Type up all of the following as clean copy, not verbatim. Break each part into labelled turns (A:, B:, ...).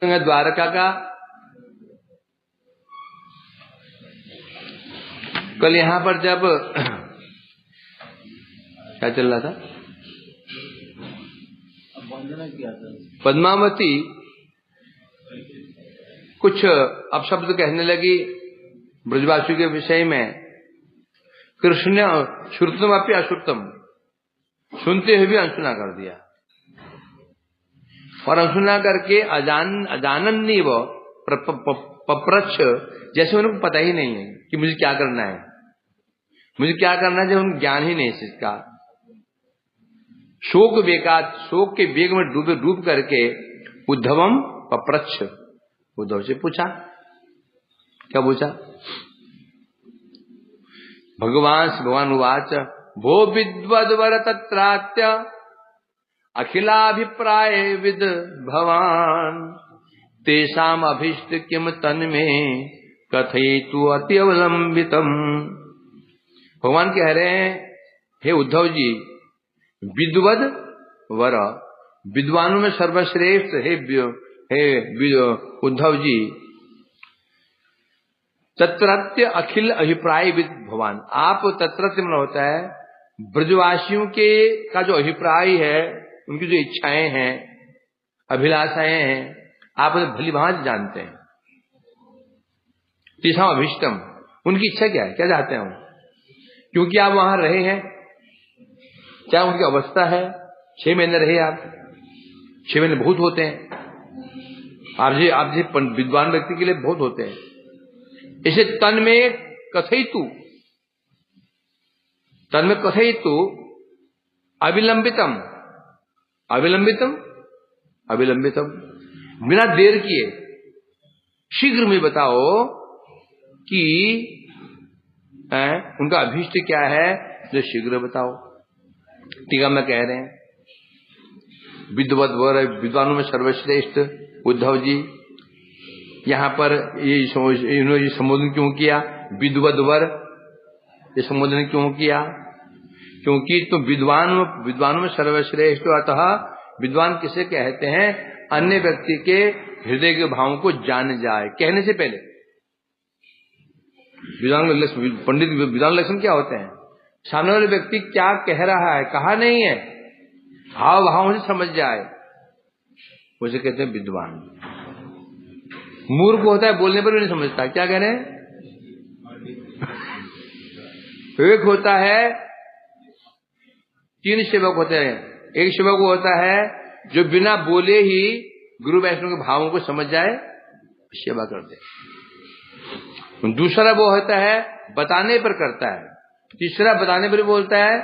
A: द्वारका का कल यहां पर जब क्या चल रहा था, पद्मावती कुछ अपशब्द कहने लगी ब्रजवासियों के विषय में। कृष्ण ने श्रुतम अपि अश्रुतम, सुनते हुए भी अनसुना कर दिया, और अनसुना करके अजानन्नी वो पप्रच्छ, जैसे उनको पता ही नहीं है कि मुझे क्या करना है, मुझे क्या करना है, जब उनको ज्ञान ही नहीं है इसका। शोक के वेग में डूब करके उद्धवम पप्रच्छ, उद्धव से पूछा। क्या पूछा? भगवान उवाच भो विद्वद्वर तत्रात्य अखिलाभिप्राय विद भवान तेषाम अभीष्ट किम तन्मे कथयतु अति अवलंबितम। भगवान कह रहे हैं, हे उद्धव जी, विद्वद वर, विद्वानों में सर्वश्रेष्ठ हे उद्धव जी, तत्रत्य अखिल अभिप्राय विद भगवान, आप तत्रत्य में होता है ब्रजवासियों के का जो अभिप्राय है, उनकी जो इच्छाएं हैं, अभिलाषाएं हैं, आप उन्हें भली भांति जानते हैं। तीसरा अभिष्टम, उनकी इच्छा क्या है, क्या चाहते हैं वो, क्योंकि आप वहां रहे हैं, क्या उनकी अवस्था है। 6 महीने रहे आप, 6 महीने बहुत होते हैं, आप जी विद्वान व्यक्ति के लिए बहुत होते हैं। इसे तन में कथयतु अविलंबितम, बिना देर किए शीघ्र में बताओ कि उनका अभीष्ट क्या है, जो शीघ्र बताओ। टीका में कह रहे हैं, विद्वद्वर, विद्वानों में सर्वश्रेष्ठ उद्धव जी, यहां पर ये संबोधन क्यों किया, विद्वद्वर, ये संबोधन क्यों किया? क्योंकि तुम विद्वानों में सर्वश्रेष्ठ, अतः विद्वान किसे कहते हैं? अन्य व्यक्ति के हृदय के भावों को जान जाए, कहने से पहले। पंडित विद्वान लक्षण क्या होते हैं? सामने वाले व्यक्ति क्या कह रहा है, कहा नहीं है, हाव भावों से समझ जाए, उसे कहते हैं विद्वान। मूर्ख होता है, बोलने पर भी नहीं समझता क्या कह रहे हैं। एक होता है, 3 सेवक होते हैं। एक सेवक वो होता है जो बिना बोले ही गुरु वैष्णव के भावों को समझ जाए, सेवा करते। दूसरा वो होता है बताने पर करता है। तीसरा बताने पर बोलता है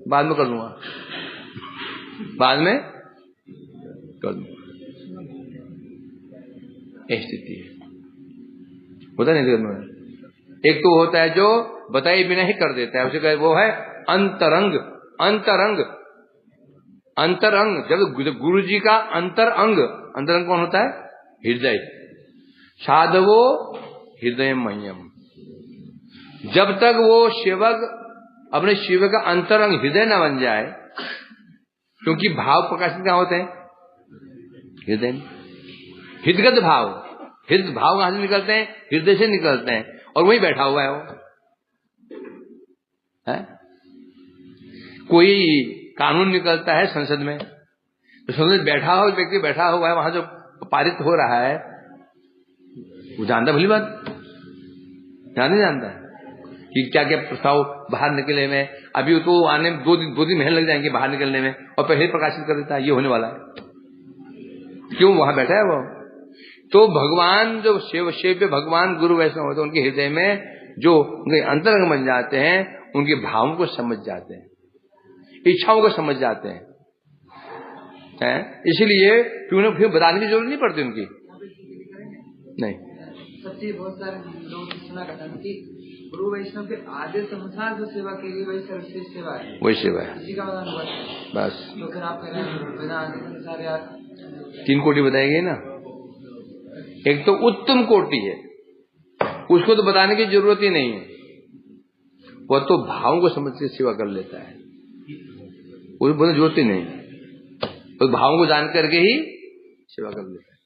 A: बाद में कर लूंगा, बाद में कर लूंगा, स्थिति है, होता नहीं। एक तो होता है जो बताए बिना ही कर देता है, उसे कहे वो है अंतरंग। जब गुरु जी का अंतरंग कौन होता है? हृदय। साधवो हृदय मह्यम, जब तक वो सेवक अपने शिव का अंतरंग हृदय न बन जाए, क्योंकि भाव प्रकाशित कहां होते हैं? हृदय में। हृदगत भाव, हृदय भाव कहां से निकलते हैं? हृदय से निकलते हैं, और वहीं बैठा हुआ है वो है। कोई कानून निकलता है संसद में, तो संसद बैठा हुआ व्यक्ति बैठा हुआ है, वहां जो पारित हो रहा है वो जानता भली बात, नहीं जानता है कि क्या क्या प्रस्ताव बाहर निकले में। अभी तो आने में 2 दिन महीने लग जाएंगे बाहर निकलने में, और पहले ही प्रकाशित कर देता है ये होने वाला है। क्यों? वहां बैठा है वो। तो भगवान जो शिव भगवान गुरु वैष्णव होते हैं, उनके हृदय में जो उनके अंतरंग बन जाते हैं, उनके भावों को समझ जाते हैं, इच्छाओं को समझ जाते हैं। इसलिए फिर बताने की जरूरत नहीं पड़ती उनकी। नहीं,
B: सच्ची बहुत सारे लोग सुना करता है कि गुरु वैष्णव के आदेश अनुसार जो सेवा की गई वही सर्वश्रेष्ठ सेवा है,
A: वही सेवा है,
B: इसी का बयान हुआ
A: बस।
B: तो फिर आप कह रहे हैं बिना आदेश अनुसार यार
A: 3 कोटि बताई गई ना। एक तो उत्तम कोटि है, उसको तो बताने की जरूरत ही नहीं है, वह तो भावों को समझ के सेवा कर लेता है, उसको बोलने जरूरत ही नहीं, तो भावों को जान करके ही सेवा कर लेता है।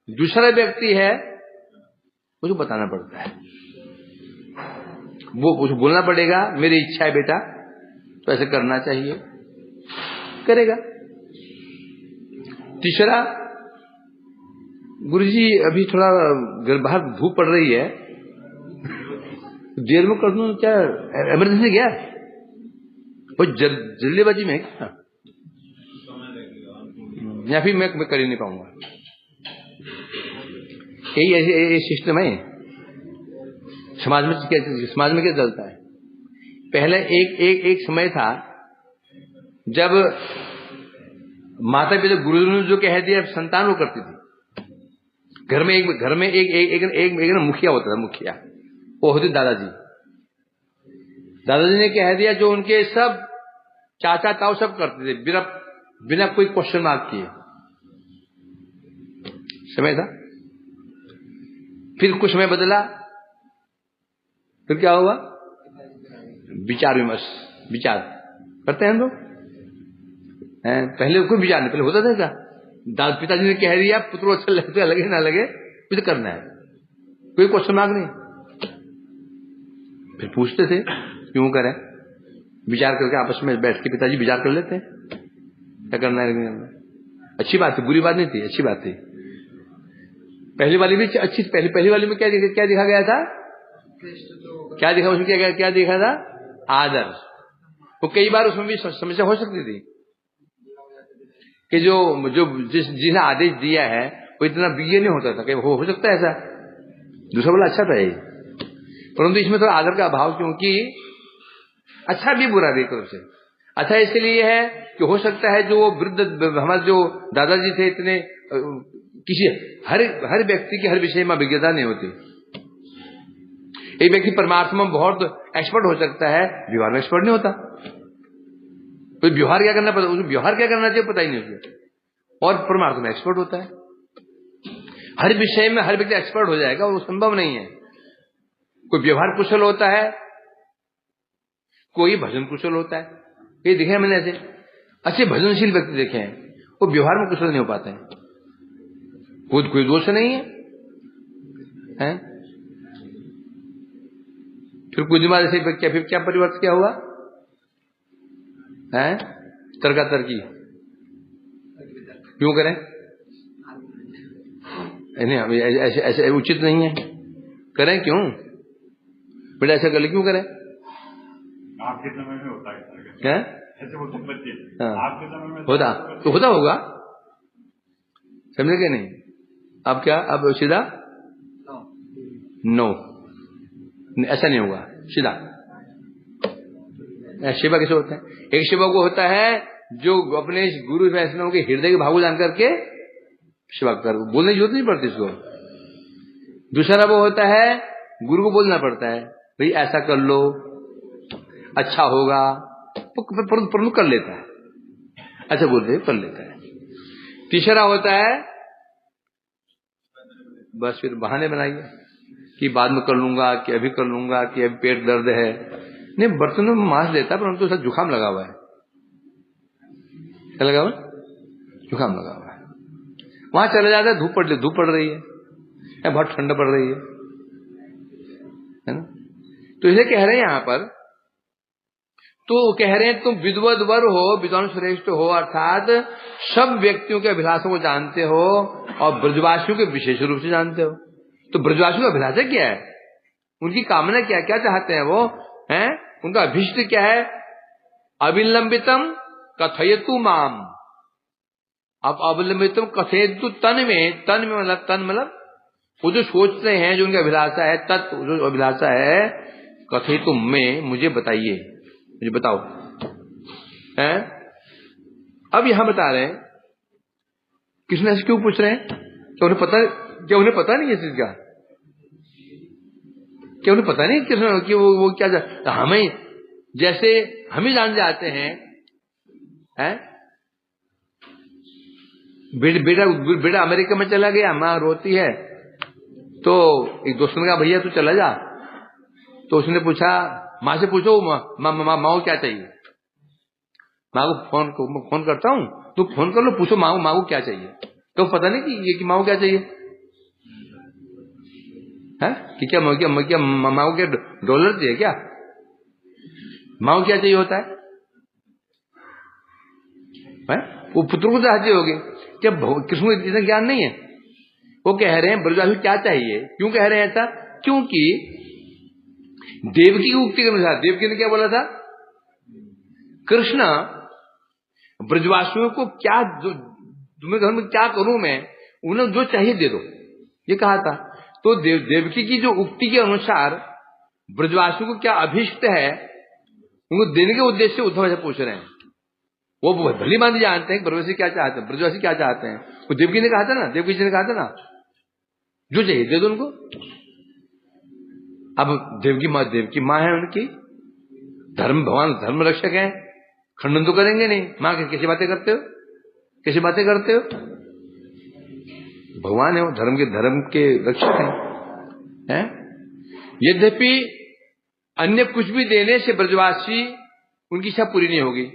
A: दूसरा व्यक्ति है उसको बताना पड़ता है, वो उसको बोलना पड़ेगा मेरी इच्छा है बेटा तो ऐसे करना चाहिए, करेगा। तीसरा, गुरुजी अभी थोड़ा घर बाहर धूप पड़ रही है, देर में कर दूं क्या, इमरजेंसी क्या, वो जल्दीबाजी में क्या, या फिर मैं कर ही नहीं पाऊंगा। यही सिस्टम है समाज में क्या चलता है। पहले एक समय था जब माता पिता गुरुजनों ने जो कह दिया संतान वो करती थी। घर में एक मुखिया होता था, मुखिया वो होते दादाजी। दादाजी ने कह दिया जो उनके सब चाचा ताऊ सब करते थे बिना कोई क्वेश्चन मार्क किए। समय था, फिर कुछ समय बदला, फिर क्या हुआ, विचार विमर्श, विचार करते हैं हम लोग। पहले कोई विचार नहीं, पहले होता था क्या, पिताजी ने कह दिया पुत्र अच्छा लगता लगे ना लगे कुछ करना है, कोई क्वेश्चन मार्क नहीं। फिर पूछते थे क्यों करें, विचार करके आपस में बैठ के पिताजी विचार कर लेते हैं क्या करना है। अच्छी बात थी, बुरी बात नहीं थी, अच्छी बात थी। पहली वाली भी अच्छी, पहली वाली में क्या दिखा गया था, क्या दिखा उसमें, क्या दिखा था, आदर। वो कई बार उसमें भी समस्या हो सकती थी कि जो जिसने आदेश दिया है वो इतना विज्ञ नहीं होता था कि हो सकता है ऐसा। दूसरा बोला अच्छा था ये, परंतु इसमें थोड़ा आदर का अभाव, क्योंकि अच्छा भी बुरा भी तरफ से। अच्छा इसलिए है कि हो सकता है जो वृद्ध हमारे जो दादाजी थे इतने किसी हर व्यक्ति की हर विषय में अभिज्ञता नहीं होती। एक व्यक्ति परमार्थ में बहुत एक्सपर्ट हो सकता है, व्यवहार में एक्सपर्ट नहीं होता। तो व्यवहार क्या करना पता, उसको व्यवहार क्या करना चाहिए पता ही नहीं उसको, और परमार्थ में एक्सपर्ट होता है। हर विषय में हर व्यक्ति एक्सपर्ट हो जाएगा वो संभव नहीं है। कोई व्यवहार कुशल होता है, कोई भजन कुशल होता है। ये देखे मैंने ऐसे अच्छे भजनशील व्यक्ति देखे हैं, वो व्यवहार में कुशल नहीं हो पाते हैं। कोई दोष नहीं है? फिर कुछ दिन बाद ऐसे फिर क्या परिवर्तन क्या हुआ है, तर्की क्यों करें, नहीं ऐसे उचित नहीं है, करें क्यों बेटा, ऐसा कर ले क्यों करें।
C: आपके समय में होता
A: है
C: ऐसे बोलते बच्चे, आपके समय में
A: होता तो होता होगा, समझे क्या नहीं। अब क्या, अब सीधा नो, ऐसा नहीं होगा सीधा। सेवा कैसे होता है, एक सेवा को होता है जो अपने गुरु वैष्णव के हृदय के भाव जान करके सेवा कर, बोलने की जरूरत नहीं पड़ती इसको। दूसरा वो होता है गुरु को बोलना पड़ता है भाई ऐसा कर लो अच्छा होगा, परंतु कर लेता है, अच्छा बोलते कर लेता है। तीसरा होता है बस फिर बहाने बनाइए कि बाद में कर लूंगा, कि अभी कर लूंगा, कि अभी पेट दर्द है। नहीं, बर्तनों में मांस देता परंतु उसका जुकाम लगा हुआ है। क्या लगा हुआ, जुकाम लगा हुआ है। वहां चला जाता है, धूप पड़ रही है या बहुत ठंडा पड़ रही है ना। तो इसे कह रहे हैं यहां पर, तो कह रहे हैं तुम विद्वद्वर हो, विद्वान श्रेष्ठ हो, अर्थात सब व्यक्तियों के अभिलाषों को जानते हो और ब्रजवासियों के विशेष रूप से जानते हो। तो ब्रजवासियों का अभिलाषा क्या है, उनकी कामना क्या, क्या चाहते हैं वो हैं, उनका अभिष्ट क्या है। अविलंबितम कथयतु माम, अब अविलंबितम कथयतु तन में मतलब वो जो सोचते हैं, जो उनका अभिलाषा है, तत्व जो अभिलाषा है, कथयतु में मुझे बताइए, मुझे बताओ हैं। अब यहां बता रहे हैं, कृष्ण ऐसे क्यों पूछ रहे हैं, क्या उन्हें पता नहीं है इस चीज का, क्या उन्हें पता नहीं कृष्ण कि वो क्या हमें जैसे हम ही जान जाते हैं, बेटा अमेरिका में चला गया, माँ रोती है, तो एक दोस्त ने कहा भैया तू चला जा। तो उसने पूछा, माँ से पूछो माँ को क्या चाहिए। माँ को फोन करता हूँ, तू फोन कर लो, पूछो माँ को क्या चाहिए। तो पता नहीं कि माँ को क्या चाहिए, है कि क्या माँ को क्या डॉलर चाहिए क्या? माँ को क्या चाहिए होता है? वो पुत्र को चाहिए होगी क्या? कृष्ण को इतना ज्ञान नहीं है। वो कह रहे हैं ब्रजवासी क्या चाहिए। क्यों कह रहे हैं ऐसा? क्योंकि देवकी की उक्ति के अनुसार, देवकी ने क्या बोला था? कृष्ण ब्रजवासियों को क्या, जो तुम्हें घर में क्या करूं मैं, उन्हें जो चाहिए दे दो, ये कहा था। तो देवकी की जो उक्ति के अनुसार ब्रजवासियों को क्या अभिष्ट है, उनको देने के उद्देश्य से उद्धव से पूछ रहे हैं। वो भली बात जानते हैं ब्रजवासी क्या चाहते हैं, ब्रजवासी क्या चाहते हैं। वो देवकी ने कहा था ना, देवकी जी ने कहा था ना, जो चाहिए दे दो उनको। अब देवकी माँ है उनकी, भगवान धर्म रक्षक है, खंडन तो करेंगे नहीं। माँ कैसी बातें करते हो, कैसी बातें करते हो? भगवान है वो, धर्म के रक्षक हैं। यद्यपि अन्य कुछ भी देने से ब्रजवासी उनकी इच्छा पूरी नहीं होगी,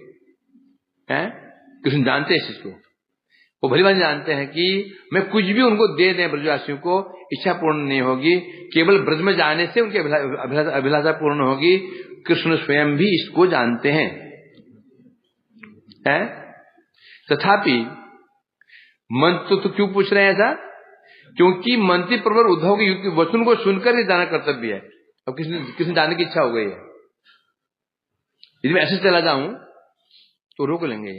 A: हैं? कृष्ण जानते हैं इस चीज को। वो भली बात जानते हैं कि मैं कुछ भी उनको दे दें ब्रजवासियों को, इच्छा पूर्ण नहीं होगी। केवल ब्रज में जाने से उनकी अभिलाषा पूर्ण होगी। कृष्ण स्वयं भी इसको जानते हैं। तथापि मंत्र तो क्यों पूछ रहे हैं ऐसा? क्योंकि मंत्री प्रवर उद्धव के वचन को सुनकर ही जाना कर्तव्य है। अब किसी जाने की इच्छा हो गई है, यदि मैं ऐसे चला जाऊं तो रोक लेंगे।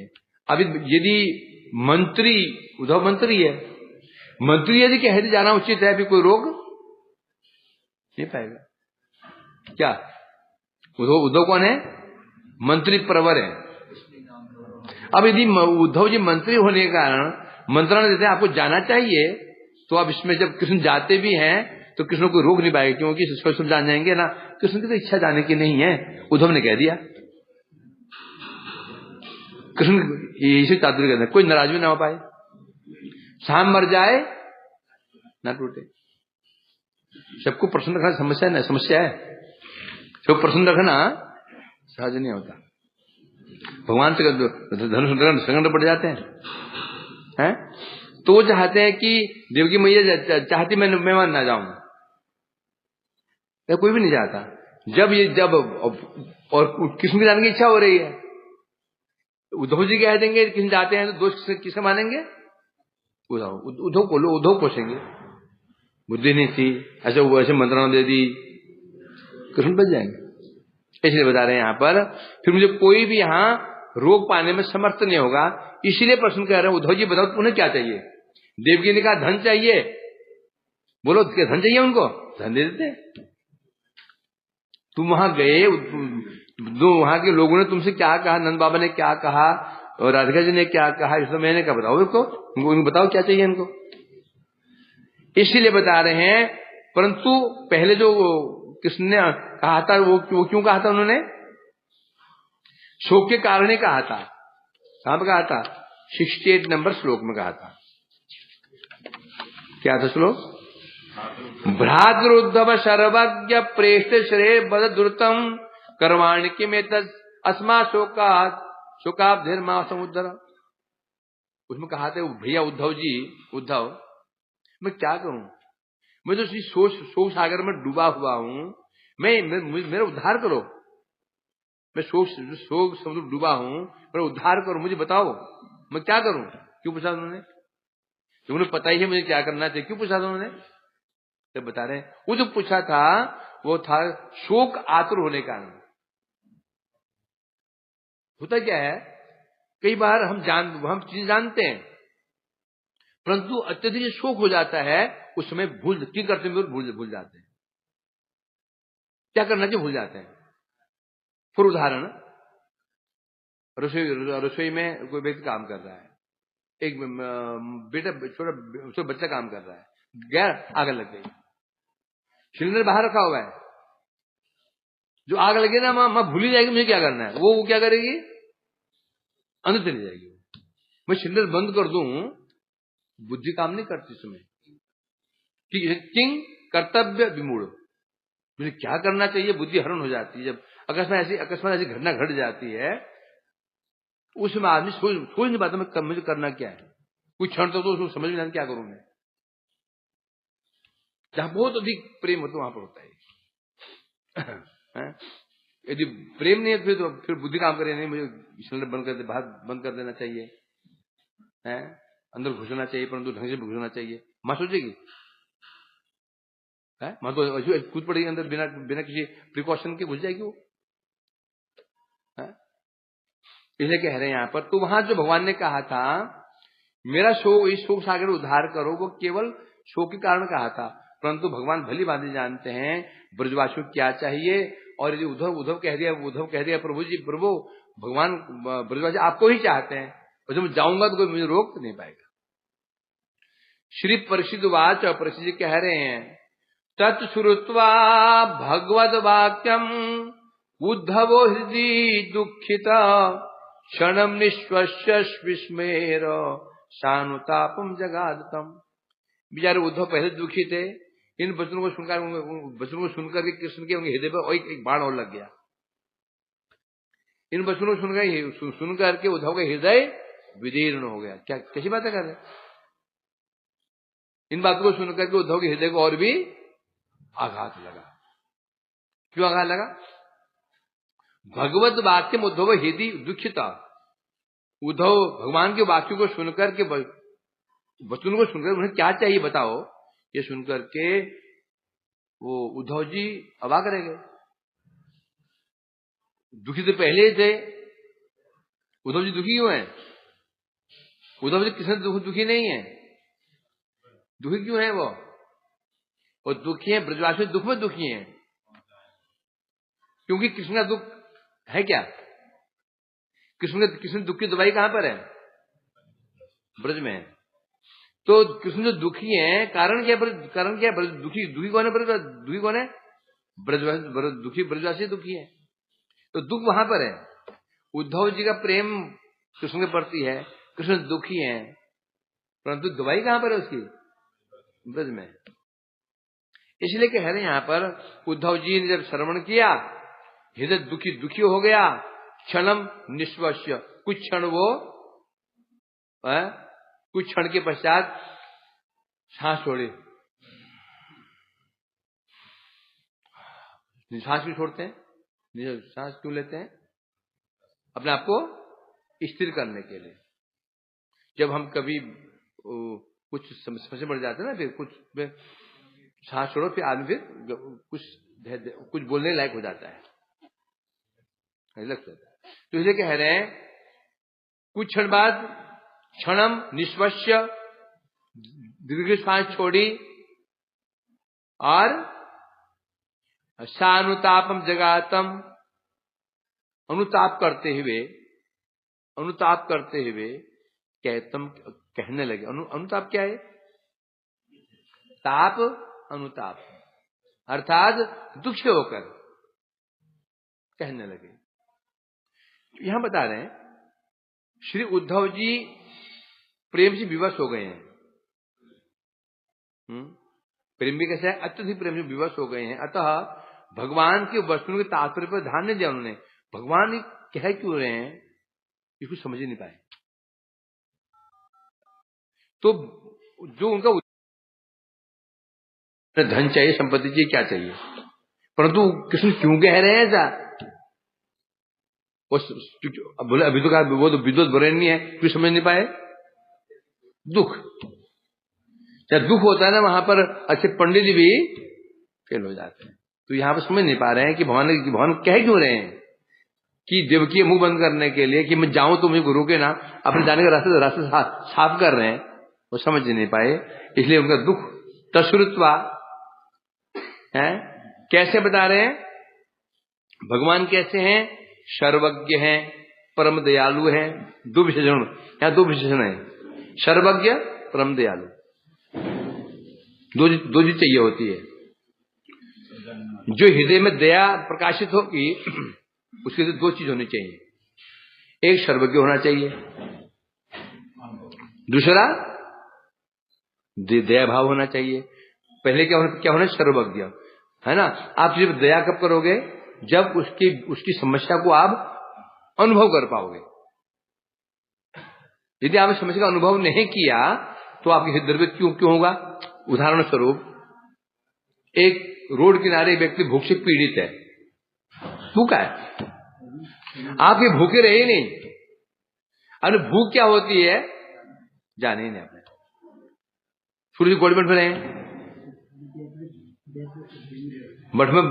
A: अभी यदि मंत्री, उद्धव मंत्री है, मंत्री यदि कह दे जाना उचित है, अभी कोई रोक नहीं पाएगा क्या? उद्धव कौन है? मंत्री प्रवर है। अब यदि उद्धव जी मंत्री होने के कारण मंत्रणा देते हैं आपको जाना चाहिए, तो अब इसमें जब कृष्ण जाते भी हैं तो कृष्ण को रोक नहीं पाएगा, क्योंकि स्पष्ट जान जाएंगे ना कृष्ण की तो इच्छा जाने की नहीं है, उद्धव ने कह दिया। कृष्ण इसी चातुर्य कहते हैं, कोई नाराज भी ना हो पाए, शाम मर जाए ना टूटे। सबको प्रसन्न रखना समस्या है। सबको प्रसन्न रखना सहज नहीं होता। भगवान से धनुष संकट पड़ जाते हैं। तो वो चाहते हैं कि देवकी मैया चाहती मैं ना जाऊं, या कोई भी नहीं चाहता। जब और कृष्ण की जाने की इच्छा हो रही है, उद्धव जी कह देंगे कृष्ण जाते हैं तो दोष किससे मानेंगे? उद्धव कोसेंगे, बुद्धि नहीं थी, ऐसे मंत्रणा दे दी, कृष्ण बच जाएंगे। इसलिए बता रहे हैं यहां पर, फिर मुझे कोई भी यहां रोक पाने में समर्थ नहीं होगा। इसीलिए प्रश्न कर रहे हैं, उद्धव जी बताओ उन्हें क्या चाहिए? देवकी ने कहा धन चाहिए। बोलो धन चाहिए उनको, धन दे देते। तुम वहां गए, वहां के लोगों ने तुमसे क्या कहा, नंद बाबा ने क्या कहा और राधिका जी ने क्या कहा, इसमें मैंने क्या बताओ उनको बताओ क्या चाहिए इनको। इसीलिए बता रहे हैं। परंतु पहले जो कृष्ण ने कहा था वो क्यों कहा था? उन्होंने शोक के कारण ही कहा था। कहां पर कहा था? 68 नंबर श्लोक में कहा था। क्या था श्लोक? भ्रातृद्धव सर्वज्ञ प्रेष्ठ श्रेय बद द्रुतम कर्माणि किमेत अस्मा शोकाब्धिर्मा समुद्र। उसमें कहा था भैया उद्धव मैं क्या करूं, मैं तो शोक सागर में डूबा हुआ हूं, मेरा उद्धार करो। मैं शोक समुद्र डूबा हूं, मेरा उद्धार करो, मुझे बताओ मैं क्या करूं। क्यों पूछा उन्होंने? उन्हें पता ही है मुझे क्या करना चाहिए, क्यों पूछा था उन्होंने? तो बता रहे हैं वो जो पूछा था वो था शोक आतुर होने का। होता क्या है, कई बार हम चीज जानते हैं परंतु अत्यधिक शोक हो जाता है, उस समय की करते हुए भूल जाते हैं, क्या करना चाहिए भूल जाते हैं। फिर उदाहरण, रसोई में कोई व्यक्ति काम कर रहा है, एक छोटा बच्चा काम कर रहा है, गैर आग लग गई, सिलेंडर बाहर रखा हुआ है, जो आग लगे ना मां भूल ही जाएगी मुझे क्या करना है, वो क्या करेगी, अंदर चली जाएगी। मैं सिलेंडर बंद कर दूं, बुद्धि काम नहीं करती समय, किंग कर्तव्य विमूढ़, मुझे क्या करना चाहिए बुद्धि हरण हो जाती है। जब अकस्मात ऐसी घटना घट जाती है उसमें आदमी सोच नहीं पाता मुझे करना क्या है। कुछ क्षण तो उसको समझ में नहीं क्या करूं मैं, जहां बहुत अधिक प्रेम हो तो वहां पर होता है। यदि प्रेम नहीं है तो फिर बुद्धि काम करे, नहीं मुझे सिलेंडर बंद कर देना चाहिए, है अंदर घुसना चाहिए, परंतु ढंग से घुसना चाहिए। मां सोचेगी, मां तो कूद पड़ेगी अंदर, बिना किसी प्रिकॉशन के घुस जाएगी वो। इसलिए कह रहे हैं यहां पर, तो वहां जो भगवान ने कहा था मेरा शोक, इस शोक सागर उद्धार करो, वो केवल शोक के कारण कहा था, परंतु भगवान भली भांति जानते हैं ब्रजवासियों को क्या चाहिए। और यदि उद्धव कह दिया प्रभु जी, प्रभु भगवान ब्रजवासी आपको ही चाहते हैं, और जब मैं जाऊंगा तो कोई मुझे रोक नहीं पाएगा। श्री परीक्षित वाच, परीक्षित जी कह रहे हैं, तत्श्रुत्वा भगवद वाक्यम उद्धवो हृदय दुखित क्षणम निश्वस्य विस्मेर शानुतापम जगादतम। बेचारे उद्धव पहले दुखी थे, इन वचनों को सुनकर के कृष्ण के उनके हृदय पर एक बाण और लग गया। इन वचनों को सुनकर के उद्धव का हृदय विदीर्ण हो गया। क्या कैसी बातें कर रहे हैं? इन बातों को सुनकर के उद्धव के हृदय को और भी आघात लगा। क्यों आघात लगा? भगवत वाक्य उद्धव हृदय दुखिता। उद्धव भगवान के वाक्यों को सुनकर के, वचनों को सुनकर उन्हें क्या चाहिए बताओ, ये सुनकर के वो उद्धव जी अवाक रह गए। दुखी तो पहले ही थे, उद्धव जी दुखी क्यों हैं? उद्धव जी किसी दुखी नहीं है। दुखी क्यों है वो दुखी है, ब्रजवासी दुख में दुखी हैं, क्योंकि कृष्ण का दुख है क्या? कृष्ण दुख की दवाई कहां पर है? ब्रज में है। तो कृष्ण जो दुखी है, कारण क्या है? दुखी कौन है? दुखी कौन है? ब्रजवासी। ब्रजवासी दुखी है, तो दुख वहां पर है। उद्धव जी का प्रेम कृष्ण के प्रति है, कृष्ण दुखी है, परंतु दवाई कहां पर है उसकी? ब्रज में। इसलिए कह रहे हैं यहां पर, उद्धव जी ने जब श्रवण किया, हृदय दुखी हो गया, क्षणम निश्वस्य, कुछ क्षण के पश्चात सांस छोड़े। सांस क्यों छोड़ते हैं? सांस क्यों लेते हैं? अपने आप को स्थिर करने के लिए। जब हम कभी कुछ समस्या बढ़ जाते हैं ना, फिर कुछ सांस छोड़ो, फिर आदमी फिर कुछ बोलने लायक हो जाता है, लगता है। तो इसलिए कह रहे हैं, कुछ क्षण बाद क्षणम निश्वस्य, दीर्घ सांस छोड़ी, और सानुतापम जगातम, अनुताप करते हुए कहने लगे। अनुताप क्या है? ताप, अनुताप अर्थात दुखी होकर कहने लगे। यहां बता रहे हैं, श्री उद्धव जी प्रेम से विवश हो गए हैं। प्रेम भी कैसा है? अत्यधिक प्रेम से विवश हो गए हैं। अतः भगवान के वस्तुओं के तात्पर्य पर ध्यान नहीं दिया उन्होंने। भगवान कह क्यों रहे हैं इसको समझ ही नहीं पाए। तो जो उनका धन चाहिए, संपत्ति चाहिए, क्या चाहिए, परंतु कृष्ण क्यों कह रहे हैं ऐसा? बोले अभी तो कहा वो तो विद्वत बरेण्य है, क्यों समझ नहीं पाए? दुख, जब दुख होता है ना, वहां पर अच्छे पंडित जी भी फेल हो जाते हैं। तो यहां पर समझ नहीं पा रहे हैं कि भगवान कह क्यों रहे हैं कि देवकी मुंह बंद करने के लिए कि मैं जाऊं तो मुझे गुरु के ना अपने जाने का रास्ते साफ कर रहे हैं, वो समझ नहीं पाए। इसलिए उनका दुख तश्रुत्वा है। कैसे बता रहे हैं? भगवान कैसे हैं? सर्वज्ञ हैं, परम दयालु हैं। दो विशेषण, यहां दो विशेषण है, सर्वज्ञ, परम दयालु। दो चीज चाहिए होती है। जो हृदय में दया प्रकाशित होगी उसके लिए दो चीज होनी चाहिए, एक सर्वज्ञ होना चाहिए, दूसरा दया भाव होना चाहिए। पहले क्या होना? सर्वज्ञ, है ना। आप सिर्फ दया कब करोगे? जब उसकी समस्या को आप अनुभव कर पाओगे। यदि आपने समस्या का अनुभव नहीं किया तो आपके हृदय में क्यों होगा? उदाहरण स्वरूप एक रोड किनारे व्यक्ति भूख से पीड़ित है, भूखा है, आप ये भूखे रहे ही नहीं। अरे भूख क्या होती है जाने ही नहीं आपने, शुरू से गवर्नमेंट में रहे, मठ में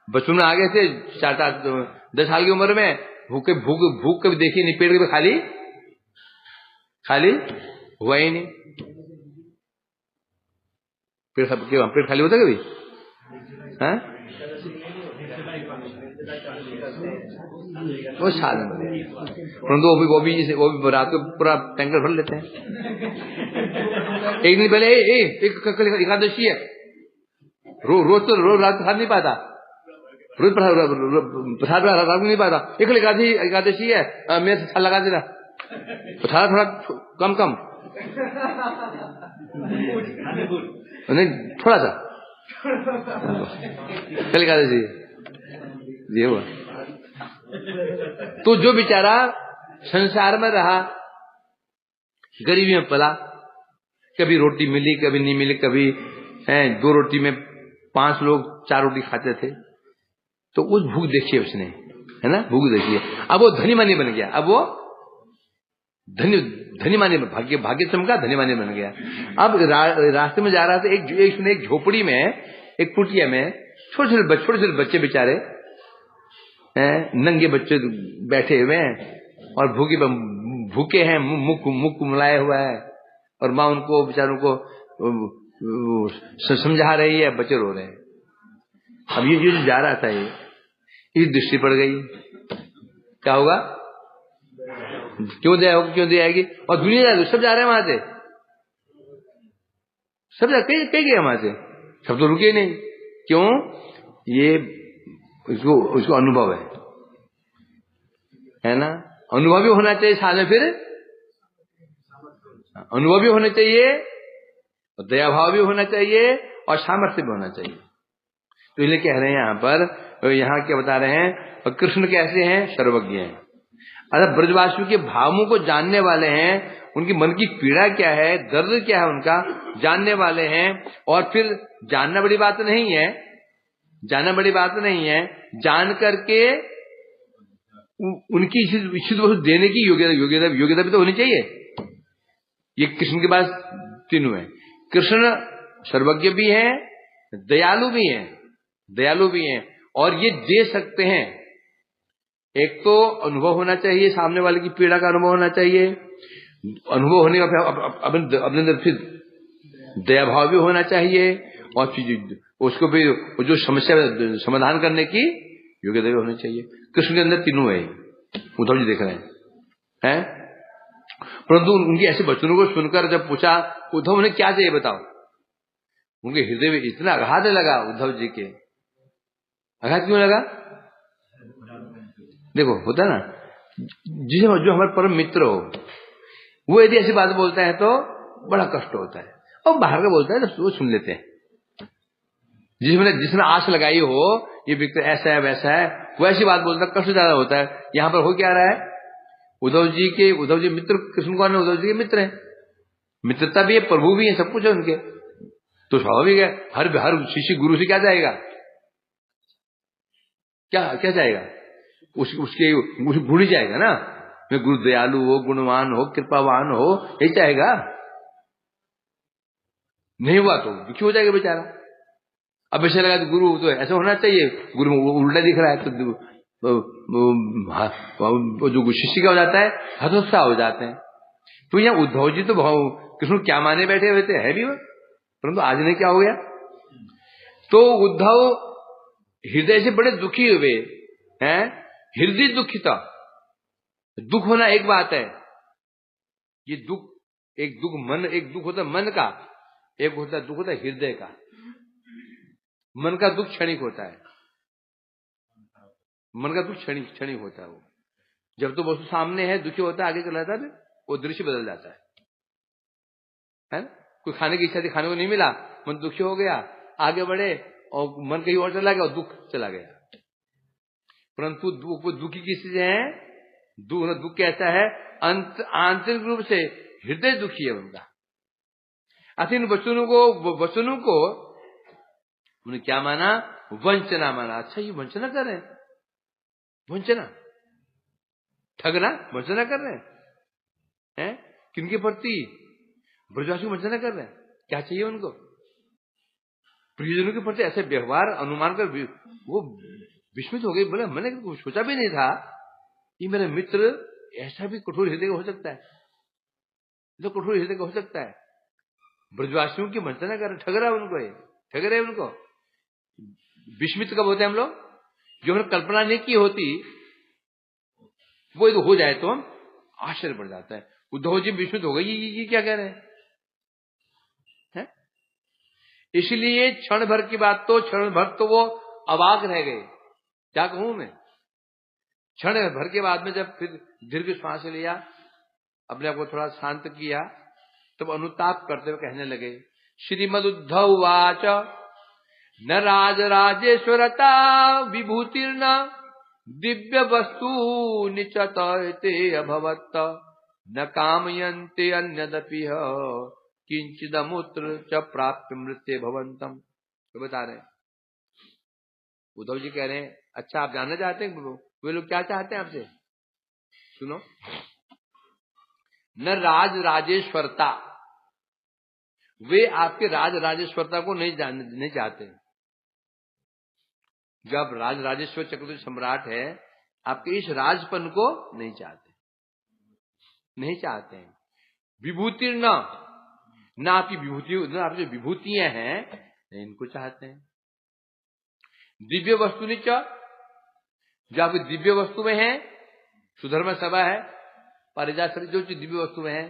A: बचपन में आ गए थे 10 साल की उम्र में, भूख कभी देखी नहीं, पेट कभी खाली हुआ ही नहीं। पेट खाली होता कभी? हाँ? वो साधन, परंतु वो भी रात को पूरा टैंकर भर लेते हैं। एक दिन पहले एकादशी है, रोज रात खा नहीं पाता, रोज प्रसाद रात को नहीं पाता, एक एकादशी है मेरे से लगा देना, थोड़ा कम नहीं, थोड़ा सा कल एकादशी ये हुआ। तो जो बेचारा संसार में रहा, गरीबी में पला, कभी रोटी मिली कभी नहीं मिली, कभी 2 रोटी में 5 लोग 4 रोटी खाते थे, तो उस भूख देखी उसने, है ना, भूख देखी। अब वो धनी मानी बन गया, अब वो धनी मानी, भाग्य चमका, धनी मानी बन गया। अब रास्ते में जा रहा था, एक झोपड़ी में, एक कुटिया में छोटे छोटे बच्चे बेचारे, नंगे बच्चे बैठे हुए हैं और भूखे हैं, मुख मुलाया हुआ है, और माँ उनको बेचारों को समझा रही है, बच्चे रो रहे हैं। अब ये जो जा रहा था, ये दृष्टि पड़ गई, क्या होगा, क्यों दे आएगी, और दुनिया सब जा रहे हैं वहां से, सब कहीं गए वहां से, सब तो रुके नहीं, क्यों, ये उसको अनुभव है ना, अनुभवी होना चाहिए साथ में, फिर अनुभवी होना चाहिए, दया भाव भी होना चाहिए, और सामर्थ्य भी होना चाहिए। तो इसलिए कह रहे हैं यहाँ पर, यहाँ क्या बता रहे हैं, और कृष्ण कैसे हैं, सर्वज्ञ हैं, अर्थात ब्रजवासियों के भावों को जानने वाले हैं, उनकी मन की पीड़ा क्या है, दर्द क्या है उनका जानने वाले हैं। और फिर जानना बड़ी बात नहीं है, जान करके उनकी इच्छित वस्तु देने की योग्यता भी तो होनी चाहिए। ये कृष्ण के पास तीनों है, कृष्ण सर्वज्ञ भी है, दयालु भी हैं, और ये दे सकते हैं। एक तो अनुभव होना चाहिए, सामने वाले की पीड़ा का अनुभव होना चाहिए, अनुभव होने का अपने अंदर फिर दया भाव भी होना चाहिए, और फिर उसको भी जो समस्या समाधान करने की योग्यता भी होनी चाहिए। कृष्ण के अंदर तीनों है, उद्धव जी देख रहे हैं। परंतु उनकी ऐसे वचनों को सुनकर जब पूछा उद्धव उन्हें क्या चाहिए बताओ, उनके हृदय में इतना आघात लगा, उद्धव जी के आघात क्यों लगा, देखो होता ना, जो हमारे परम मित्र हो वो यदि ऐसी बात बोलता है तो बड़ा कष्ट होता है, और बाहर का बोलता है तो वो सुन लेते हैं। जिसने आस लगाई हो ये व्यक्ति ऐसा है वैसा है, वैसी बात बोलता है, कष्ट ज्यादा होता है। यहाँ पर हो क्या रहा है, उद्धव जी मित्र, कृष्ण कौन है, उद्धव जी के मित्र हैं, मित्रता भी है, प्रभु भी है, सब कुछ है उनके, तो स्वाभाविक है हर शिष्य गुरु से क्या जाएगा, क्या जाएगा, उसके गुण ही जाएगा ना, गुरु दयालु हो, गुणवान हो, कृपावान हो, यही चाहेगा। नहीं हुआ तो दुखी हो जाएगा बेचारा। अब ऐसा लगा तो गुरु तो ऐसा होना चाहिए, गुरु उल्टा दिख रहा है तो जो शिष्य का हो जाता है हतोत्साह हो जाते हैं। तो यहाँ उद्धव जी तो कृष्ण क्या माने बैठे हुए थे, है भी वो, परंतु आज ने क्या हो गया, तो उद्धव हृदय से बड़े दुखी हुए हैं, हृदय दुखिता, दुख होना एक बात है, ये दुख एक दुख होता है मन का, एक होता है दुख होता है हृदय का। मन का दुख क्षणिक होता है, मन का दुख क्षणिक होता है, वो जब तो वस्तु सामने है दुखी होता है, आगे चला जाता है वो दृश्य बदल जाता है ना? कोई खाने की इच्छा थी, खाने को नहीं मिला, मन दुखी हो गया, आगे बढ़े और मन कहीं और चला गया और दुख चला गया। परंतु दुखी किसी से है, दुख कैसा है, आंतरिक रूप से हृदय दुखी है उनका। अतः इन वचनों को उन्हें क्या माना? वंचना माना। अच्छा, ये वंचना कर रहे हैं, वंचना, ठगना, वंचना कर रहे हैं, किनके प्रति? ब्रजवासी को वंचना कर रहे हैं। क्या चाहिए उनको? प्रियजनों के प्रति ऐसे व्यवहार अनुमान कर वो विस्मित हो गई। बोले मैंने सोचा भी नहीं था कि मेरा मित्र ऐसा भी कठोर हृदय का हो सकता है, जो कठोर हृदय का हो सकता है। ब्रजवासियों की वंचना कर, ठग रहा है उनको, ठग रहे उनको। विस्मित कब होते हैं हम लोग? जो हमने कल्पना नहीं की होती वो यदि हो जाए तो हम आश्चर्य पड़ जाता है। उद्धव जी विस्मित हो गए, ये क्या कह रहे हैं? इसलिए क्षण भर की बात तो क्षण भर तो वो अवाक रह गए। क्या कहूं मैं? क्षण भर के बाद में जब फिर दीर्घ श्वास लिया, अपने आप को थोड़ा शांत किया, तब अनुताप करते हुए कहने लगे, श्रीमद उद्धव वाच न राजराजेश्वरता विभूतिर्न दिव्य वस्तु निचते अभवत् न कामयन्ते अन्यदपि किंचिदमुत्र च प्राप्त मृत्य भवंतम। तो बता रहे हैं, उद्धव जी कह रहे हैं, अच्छा आप जानना चाहते हैं वे लोग क्या चाहते हैं आपसे? सुनो, न राज राजेश्वरता, वे आपके राज राजेश्वरता को नहीं चाहते। जब राज राजेश्वर चक्रवर्ती सम्राट है, आपके इस राजपन को नहीं चाहते, नहीं चाहते हैं। विभूति न आपकी विभूति, आप जो विभूतियां हैं इनको चाहते हैं। दिव्य वस्तु नीचा, जो आपकी दिव्य वस्तु में है, सुधर्म सभा है, पारिजात जो चीज दिव्य वस्तु में है,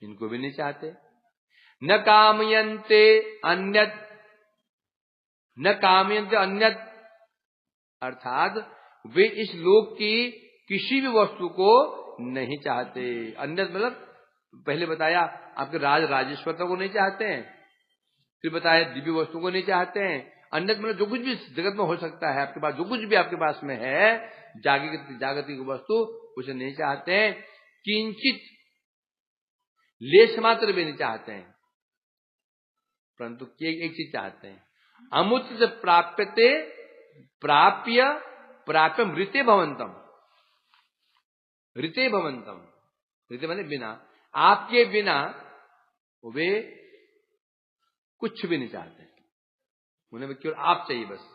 A: इनको भी नहीं चाहते। न कामयन्ते अन्यत, न कामयन्ते अन्यत, अर्थात वे इस लोक की किसी भी वस्तु को नहीं चाहते। अन्यत मतलब पहले बताया आपके राज राजेश्वरता को नहीं चाहते हैं, फिर बताया दिव्य वस्तु को नहीं चाहते हैं। अन्यत मतलब जो कुछ भी जगत में हो सकता है, आपके पास जो कुछ भी आपके पास में है जागतिक वस्तु, उसे नहीं चाहते हैं। किंचित लेश मात्र भी नहीं चाहते हैं, परंतु एक चीज चाहते हैं, अमुत्र से प्राप्यते प्राप्य मृते भवंतम। ऋते भवंतम, ऋते माने बिना, आपके बिना वे कुछ भी नहीं चाहते। उन्हें केवल आप चाहिए, बस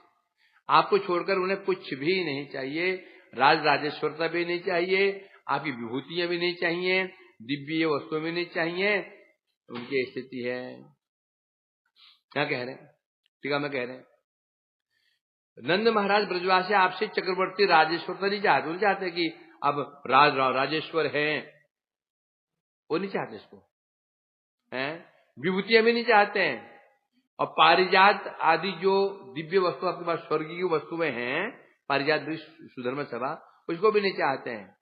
A: आपको छोड़कर उन्हें कुछ भी नहीं चाहिए। राज राजेश्वरता भी नहीं चाहिए, आपकी विभूतियां भी नहीं चाहिए, दिव्य वस्तुएं भी नहीं चाहिए। उनकी स्थिति है, क्या कह रहे हैं? टीका में कह रहे हैं, नंद महाराज ब्रजवासी आपसे चक्रवर्ती राजेश्वरता नहीं चाहते। वो चाहते कि अब राजेश्वर हैं, वो नहीं चाहते इसको, हैं विभूतियां भी नहीं चाहते हैं, और पारिजात आदि जो दिव्य वस्तु आपके पास स्वर्गीय वस्तुएं हैं, पारिजात सुधर्म सभा, उसको भी नहीं चाहते हैं।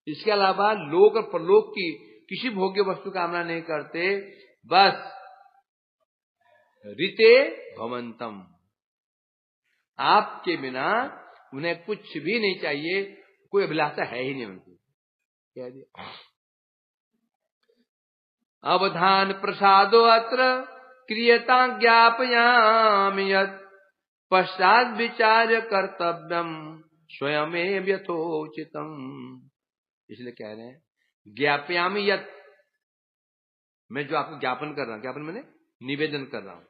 A: इसके अलावा लोक और परलोक की किसी भोग्य वस्तु कामना नहीं करते, बस ऋते भवंतम, आपके बिना उन्हें कुछ भी नहीं चाहिए, कोई अभिलाषा है ही नहीं उनको। कह दिया, अवधान प्रसादो अत्र क्रियता ज्ञापयामि यत् पश्चात विचार्य कर्तव्यम स्वयमेव यथोचितम। इसलिए कह रहे हैं, ज्ञापयामि यत्, मैं जो आपको ज्ञापन कर रहा हूं, ज्ञापन मैंने निवेदन कर रहा हूं,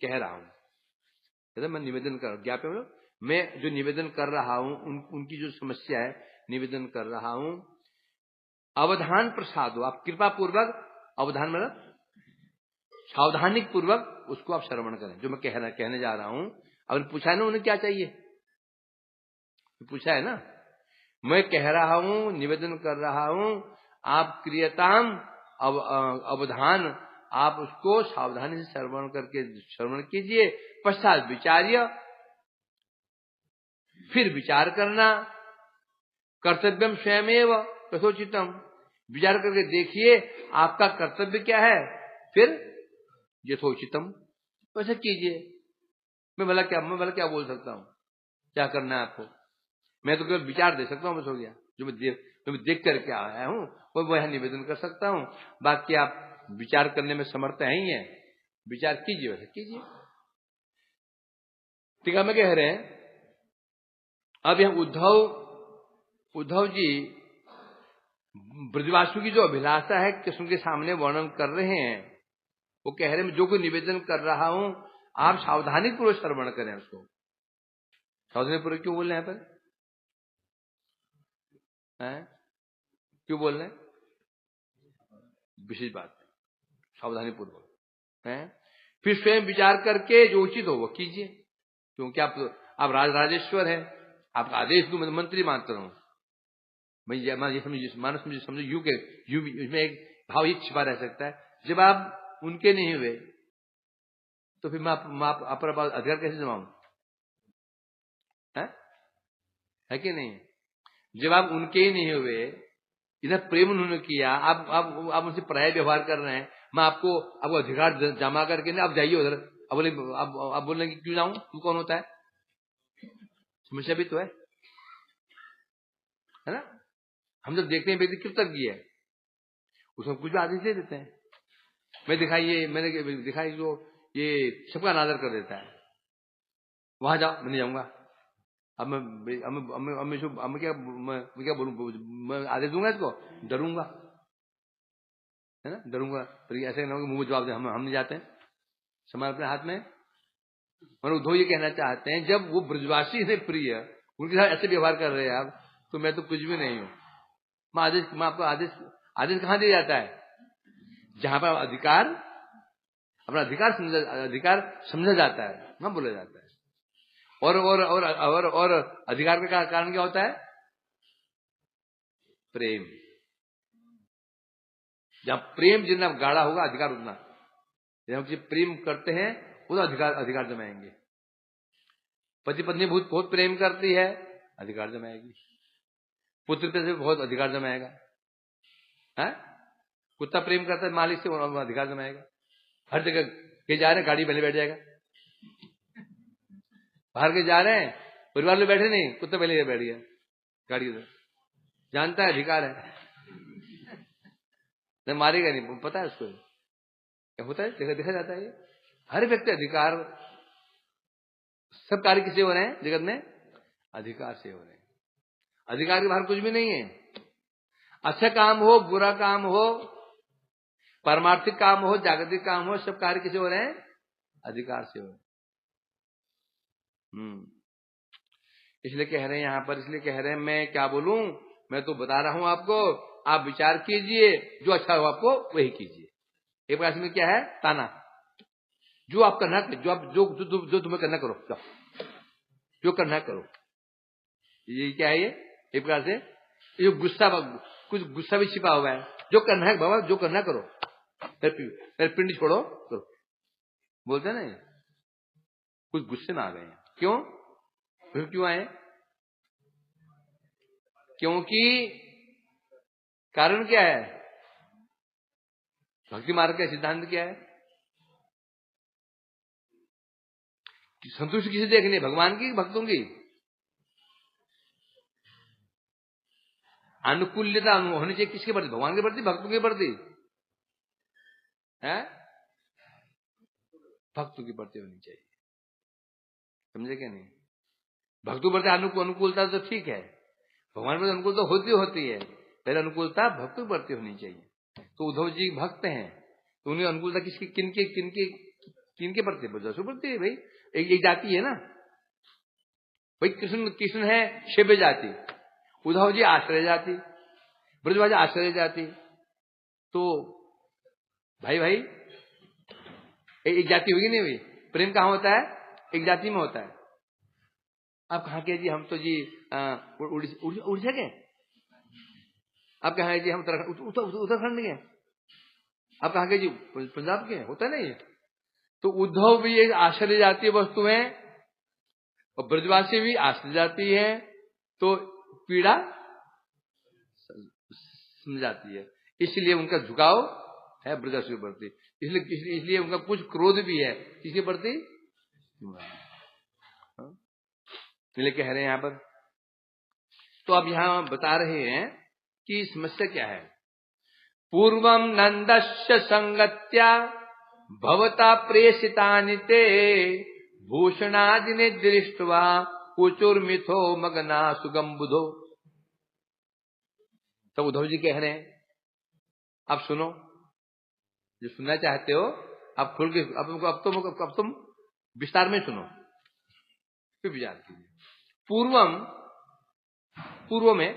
A: कह रहा हूं, मैं निवेदन कर रहा हूं। ज्ञापन मैं जो निवेदन कर रहा हूं, उनकी जो समस्या है निवेदन कर रहा हूं। अवधान प्रसाद हो, आप कृपा पूर्वक, अवधान मतलब सावधानिक पूर्वक उसको आप श्रवण करें, जो मैं कहने जा रहा हूं। अब पूछा है ना उन्हें क्या चाहिए, पूछा है ना, मैं कह रहा हूं, निवेदन कर रहा हूं, आप क्रियताम अवधान, आप उसको सावधानी से श्रवण कीजिए। पश्चात विचार्य, फिर विचार करना, कर्तव्यम स्वयमेव यथोचितम, विचार करके देखिए आपका कर्तव्य क्या है, फिर यथोचितम वैसे कीजिए। मैं भला क्या बोल सकता हूं, क्या करना है आपको? मैं तो केवल विचार दे सकता हूं, बस हो गया। जो मैं देख करके आया हूं वो यहां निवेदन कर सकता हूं, बाकी आप विचार करने में समर्थ है ही है, विचार कीजिए, वैसे कीजिए। टीका में कह रहे हैं, अब यह उद्धव जी ब्रजवासु की जो अभिलाषा है कृष्ण के सामने वर्णन कर रहे हैं। वो कह रहे हैं, जो कोई निवेदन कर रहा हूं आप सावधानी पूर्वक श्रवण करें उसको। सावधानी पूर्वक क्यों बोल रहे हैं यहाँ पर? क्यों बोल रहे हैं? विशेष बात है, सावधानी पूर्वक है। फिर स्वयं विचार करके जो उचित हो वो कीजिए, क्योंकि आप राजेश्वर है, आपका आदेश दूं, मैं मंत्री मात्र हूं। ये समझो यू इसमें एक भाव ही छिपा रह सकता है। जब आप उनके नहीं हुए तो फिर मैं अपना अधिकार कैसे जमाऊं? है कि नहीं? जब आप उनके ही नहीं हुए, इधर प्रेम उन्होंने किया, आप उनसे पराया व्यवहार कर रहे हैं, मैं आपको अधिकार जमा करके ना आप जाइए उधर, अब बोल रहे हैं कि क्यों जाऊं, तू कौन होता है? समस्या भी तो है ना? हम जब देखते हैं व्यक्ति कृतज्ञ है, उसको कुछ भी आदेश दे देते हैं। मैंने दिखाई जो ये सबका अनादर कर देता है, वहां जाओ, मैं नहीं जाऊंगा। अब मैं क्या बोलूं? मैं आदेश दूंगा इसको, डरूंगा, है ना? डरूंगा। तो ऐसे ना हो कि मुंह में जवाब दे, हम नहीं जाते हैं, समान अपने हाथ में। और उद्धव ये कहना चाहते हैं, जब वो ब्रजवासी है प्रिय, उनके साथ ऐसे व्यवहार कर रहे हैं आप, तो मैं तो कुछ भी नहीं हूं। मैं आपको आदेश कहां दिया जाता है? जहां पर अपना अधिकार समझा जाता है, वहां बोला जाता है। और अधिकार का कारण क्या होता है? प्रेम। जहां प्रेम जितना गाढ़ा होगा, अधिकार उतना। जब हम प्रेम करते हैं वो तो अधिकार जमाएंगे। पति पत्नी बहुत प्रेम करती है, अधिकार जमाएगी। पुत्र पे बहुत अधिकार जमाएगा, है? कुत्ता प्रेम करता है मालिक से, वो अधिकार जमाएगा। हर जगह के जा रहे हैं, गाड़ी पहले बैठ जाएगा। बाहर के जा रहे हैं, परिवार में बैठे नहीं, कुत्ता पहले बैठ गया गाड़ी में, जानता है अधिकार है, नहीं मारेगा नहीं, पता है उसको क्या होता है, देखा जाता है। हर व्यक्ति अधिकार, सब कार्य किसे हो रहे हैं जगत में? अधिकार से हो रहे हैं। अधिकार के बाहर कुछ भी नहीं है। अच्छा काम हो, बुरा काम हो, पारमार्थिक काम हो, जागतिक काम हो, सब कार्य किसे हो रहे हैं? अधिकार से हो रहे हैं। इसलिए कह रहे हैं यहां पर, इसलिए कह रहे हैं, मैं क्या बोलूं, मैं तो बता रहा हूं आपको, आप विचार कीजिए, जो अच्छा हो आपको वही कीजिए। एक प्रकार में क्या है? ताना। जो आप करना, जो तुम्हें करना करो, जो करना करो। ये क्या है? ये एक प्रकार से ये गुस्सा, कुछ गुस्सा भी छिपा हुआ है। जो करना है बाबा, जो करना करो, फिर पिंड छोड़ो करो, बोलते हैं ना। कुछ गुस्से में आ गए हैं। क्यों आए? क्योंकि कारण क्या है? भक्ति मार्ग का सिद्धांत क्या है? संतुष्टि किसे देखनी है? भगवान की, भक्तों की? अनुकूल्यता होनी चाहिए किसके प्रति? भगवान के प्रति, भक्तों के प्रति? है भक्तों के प्रति होनी चाहिए। समझे क्या? नहीं, भक्तों प्रति अनुकूलता तो ठीक है, भगवान पर अनुकूलता होती है, पहले अनुकूलता भक्तों प्रति होनी चाहिए। तो उद्धव जी भक्त हैं, तो उन्हें अनुकूलता किसकी, किनके प्रति? ब्रजवासु प्रति। भाई एक जाति है ना भाई, कृष्ण है शिव जाति, उद्धव जी आश्रय जाति, ब्रजवासी आश्रय जाति। तो भाई एक जाति होगी नहीं हुई? प्रेम कहां होता है? एक जाति में होता है। आप कहां के जी? हम तो जी उड़ीसा के। आप कहां जी? हम उत्तराखंड के। आप कहां के जी? पंजाब के। होता नहीं है। तो उद्धव भी एक आश्रय जातीय वस्तु है और ब्रजवासी भी आश्रय जाती है, तो पीड़ा समझाती है। इसलिए उनका झुकाव है ब्रजवासी के प्रति, इसलिए उनका कुछ क्रोध भी है किसके प्रति? इसलिए कह रहे हैं यहां पर। तो अब यहां बता रहे हैं कि समस्या क्या है। पूर्वम नंदस्य संगत्या भवता प्रेषितानि ते भूषणादिने दृष्टवा कुचुर्मिथो मगना सुगम बुधो। तब उद्धव जी कह रहे हैं, अब सुनो, जो सुनना चाहते हो अब खुल के, अब तुम विस्तार में सुनो, फिर विचार कीजिए। पूर्व में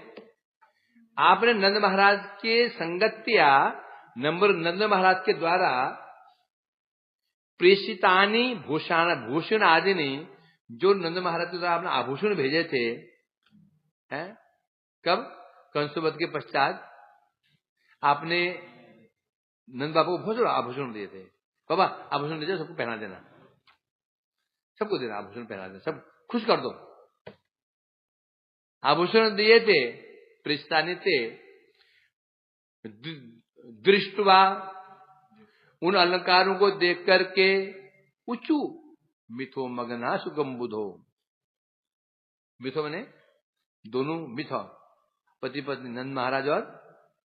A: आपने नंद महाराज के संगत्या नंद महाराज के द्वारा प्रेषितानी भूषण आदि ने, जो नंद महाराज के द्वारा आपने आभूषण भेजे थे, हैं? कब? कंसवध के पश्चात आपने नंद बाबू को बहुत सारा आभूषण दिए थे। बाबा आभूषण दीजिए, सबको पहना देना, सबको देना, आभूषण पहना देना, सब खुश कर दो। आभूषण दिए थे, प्रेषितानी थे। दृष्टवा, उन अलंकारों को देख करके उचू मिथो मगना सुगम बुधो। मिथो मैंने दोनों, मिथो पति पत्नी नंद महाराज और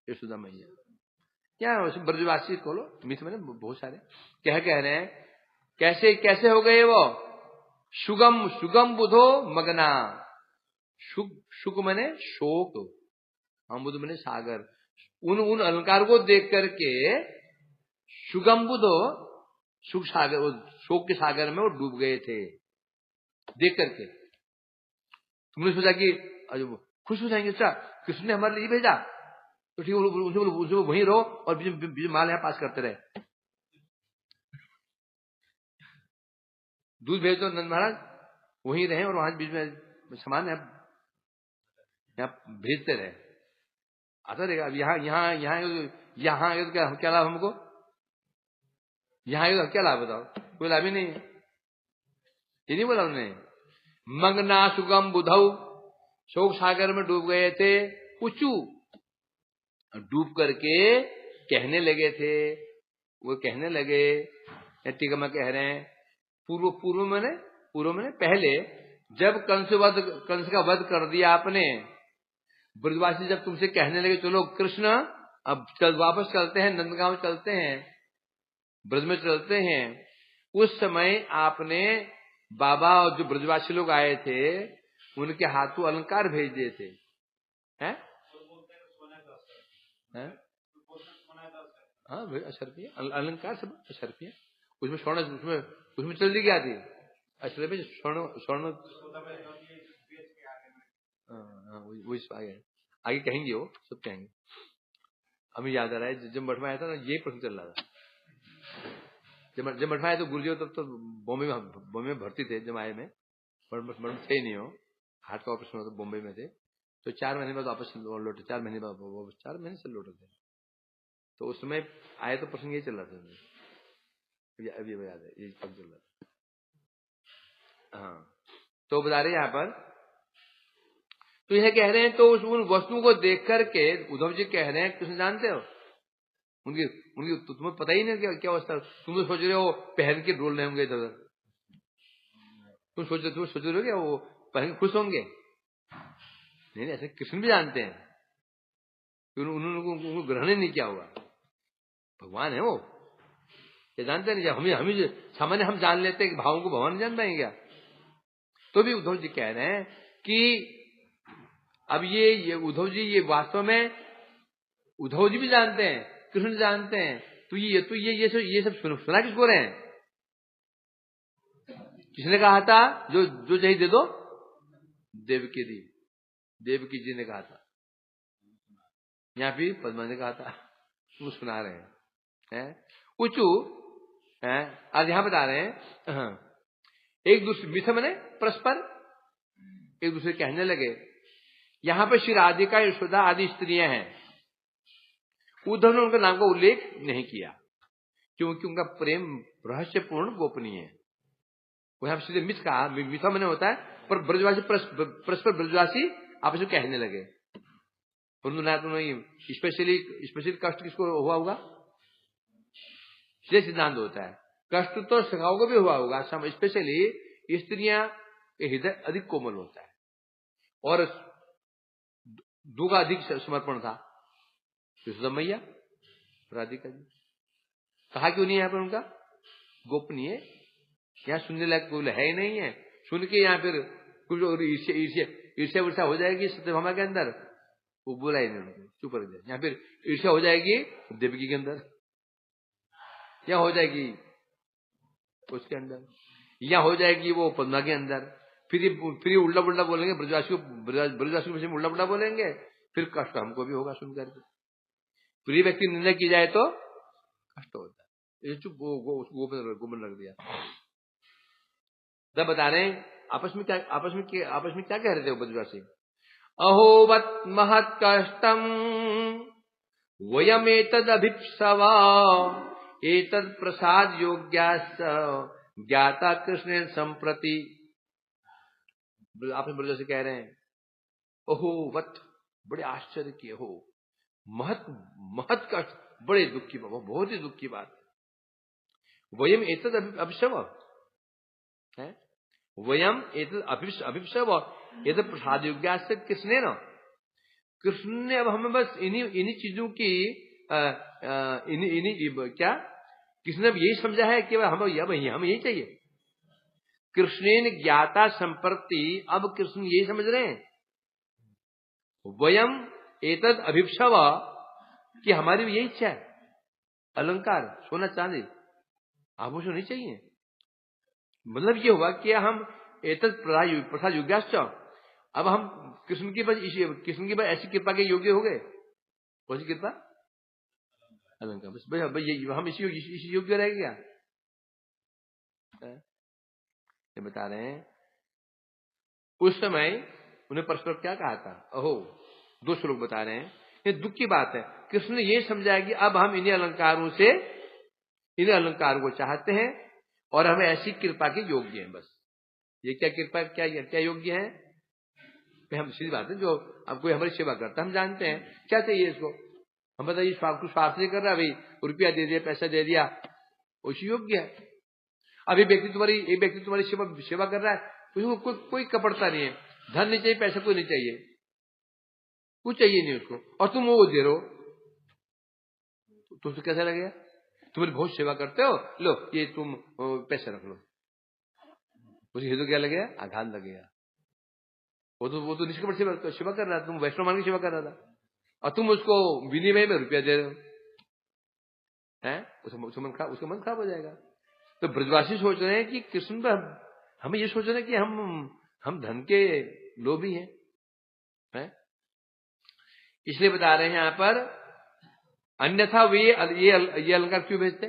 A: यशोदा मैया, क्या ब्रजवासी खोलो, मिथ मैंने बहुत सारे कह रहे हैं। कैसे कैसे हो गए वो? सुगम बुधो मगना। सुख मैंने शोक, हम बुध मैंने सागर। उन अलंकार को देख करके सुगम बुधो, सुख सागर, शोक के सागर में वो डूब गए थे देख करके। तुमने सोचा कि खुश हो जाएंगे, अच्छा कृष्ण ने हमारे लिए भेजा तो ठीक, उसे वहीं रहो और बीच माल यहाँ पास करते रहे। दूध भेज दो नंद महाराज, वहीं रहे और वहां बीच में सामान यहाँ भेजते रहे, आता रहेगा। अब यहाँ तो क्या लाभ हमको? यहाँ क्या लाभ बताओ? कोई लाभ ही नहीं। ये नहीं बोला उन्होंने, मगना सुगम बुधौ, शोक सागर में डूब गए थे। उचू, डूब करके कहने लगे थे, वो कहने लगे, टीका में कह रहे हैं, पूर्व में पहले जब कंस का वध कर दिया आपने, ब्रजवासी जब तुमसे कहने लगे चलो कृष्ण अब वापस चलते हैं, नंदगांव चलते हैं, ब्रज में चलते हैं, उस समय आपने बाबा और जो ब्रजवासी लोग आए थे उनके हाथों अलंकार भेज दिए थे, हैं? हाँ अशर्फिया अलंकार, सब अशर्फिया। उसमें स्वर्ण, उसमें चल क्या थी? अशर्फ में स्वर्ण वो आगे कहेंगे, वो सब कहेंगे। हमें याद आ रहा है जब मठ में आया था ना, ये प्रश्न चल रहा था। जब मठ में आया तो गुरुजी तब तो बॉम्बे में भर्ती थे, जब आए में मठ थे ही नहीं हो, हार्ट का ऑपरेशन होता बॉम्बे में थे, तो 4 महीने बाद वापस लौटे, 4 महीने बाद 4 महीने से लौटे थे। तो उस समय आए तो प्रश्न ये चल रहा था, अभी याद है, ये पक चल रहा था। हाँ, तो बता रहे यहाँ पर, तो यह कह रहे हैं, तो उन वस्तुओं को देख करके उद्धव जी कह रहे हैं, कृष्ण जानते हो उनकी तो तुम्हें पता ही नहीं क्या अवस्था। तुम तो सोच रहे हो पहन के डोल रहे होंगे इधर, तुम सोच रहे हो क्या वो पहन खुश होंगे? नहीं, ऐसे कृष्ण भी जानते हैं, उन्होंने ग्रहण ही नहीं किया हुआ, भगवान है वो, क्या जानते नहीं? हम सामान्य हम जान लेते हैं कि भावों को भगवान जान पाएंगे क्या? तो भी उद्धव जी कह रहे हैं कि अब ये उद्धव जी, ये वास्तव में उद्धव जी भी जानते हैं, कृष्ण जानते हैं, तो ये सब सुना किसको रहे हैं? किसने कहा था जो चाहिए दे दो? देवकी जी ने कहा था, यहाँ भी पद्मा ने कहा था, वो सुना रहे हैं। उचू है, आज यहां बता रहे हैं, एक दूसरे मिथ मैंने परस्पर एक दूसरे कहने लगे। यहां पर श्री राधिका, यशोदा आदि स्त्रियां हैं, उद्धव ने उनके नाम का उल्लेख नहीं किया क्योंकि उनका प्रेम रहस्यपूर्ण गोपनीय है। वो यहां सीधे मिथ कहा, मिथा मैंने होता है, पर ब्रजवासी परस्पर ब्रजवासी आपस में कहने लगे। स्पेशली कष्ट किसको हुआ होगा? ये सिद्धांत होता है, कष्ट तो सखाओं को भी हुआ होगा, स्पेशली स्त्रियां के हृदय अधिक कोमल होता है और दो का अधिक समर्पण था। यशोदा मैया, राधिका जी, कहा क्यों नहीं यहाँ पर उनका? गोपनीय यहाँ सुनने लायक कोई है ही नहीं है। सुन के यहाँ फिर कुछ ईर्ष्या वर्षा हो जाएगी सत्यभामा के अंदर, वो बोला ही नहीं उनको, चुप रह जाए। यहाँ फिर ईर्ष्या हो जाएगी देवकी के अंदर, क्या हो जाएगी उसके अंदर, यहाँ हो जाएगी वो पद्मा के अंदर। फिर उल्टा पुल्टा बोलेंगे, ब्रजवासी को उल्टा पुल्टा बोलेंगे, फिर कष्ट हमको भी होगा सुन करके। प्रिय व्यक्ति निंदा की जाए तो कष्ट होता है। ये चुप गोपन रख दिया। तब बता रहे हैं आपस में क्या कह रहे थे वो ब्रजवासी। अहोवत महत् कष्टम वयमेतदभिप्सवा एतद प्रसाद योग्यास ज्ञाता कृष्ण संप्रति। आपने ब्रजवासी कह रहे हैं अहोवत, बड़े आश्चर्य की, हो महत् कष्ट, बड़े दुख की बात, बहुत ही दुख की बात है। वयम एतद अभिप्सव है, वयम एतद अभिप्सव एतद प्रसाद योग्या से किसने ना, कृष्ण ने अब हमें बस इन्हीं चीजों की क्या किसने अब यही समझा है कि हमें यही चाहिए। कृष्णेन ज्ञाता संप्रति, अब कृष्ण यही समझ रहे हैं वयम एतद अभिप्सव, कि हमारी भी यही इच्छा है, अलंकार, सोना चांदी, आभूषण नहीं चाहिए। मतलब ये हुआ कि हम एतद प्रसाद योग्याश्च, अब हम कृष्ण की बस ऐसी कृपा के योग्य हो गए। कौन सी कृपा? अलंकार। बस हम इसी योग्य रह गया। ये बता रहे हैं उस समय उन्हें परस्पर क्या कहा था। अहो, 2 श्लोक बता रहे हैं। ये दुख की बात है। कृष्ण ने ये समझाया कि अब हम इन्हीं अलंकारों को चाहते हैं और हमें ऐसी कृपा के योग्य हैं। बस ये क्या कृपा, क्या योग्य है? हम सीधी बात है, जो अब कोई हमारी सेवा करता है हम जानते हैं क्या चाहिए इसको, हम बताइए स्वार्थ नहीं कर रहा, भाई रुपया दे दिया, पैसा दे दिया, उसी योग्य है। अब एक व्यक्ति तुम्हारी सेवा कर रहा है, उसको कोई कपड़ता नहीं है, धन नहीं चाहिए, पैसा कोई नहीं चाहिए, कुछ चाहिए नहीं उसको, और तुम वो दे रहे हो, तुमसे कैसा लगेगा? तुम्हारी बहुत सेवा करते हो, लो ये तुम पैसे रख लो, उसे तो क्या लगेगा? आघात लगेगा। वो तो निष्कपट सेवा कर रहा था, तुम वैष्णव मान की सेवा कर रहा था, और तुम उसको विनिमय में रुपया दे रहे हो, हैं? उसका मन खराब हो जाएगा। तो ब्रजवासी सोच रहे हैं कि कृष्ण हमें ये सोच रहे हैं कि हम धन के लोभी हैं, हैं? इसलिए बता रहे हैं यहां पर, अन्यथा वे ये अलंकार क्यों भेजते?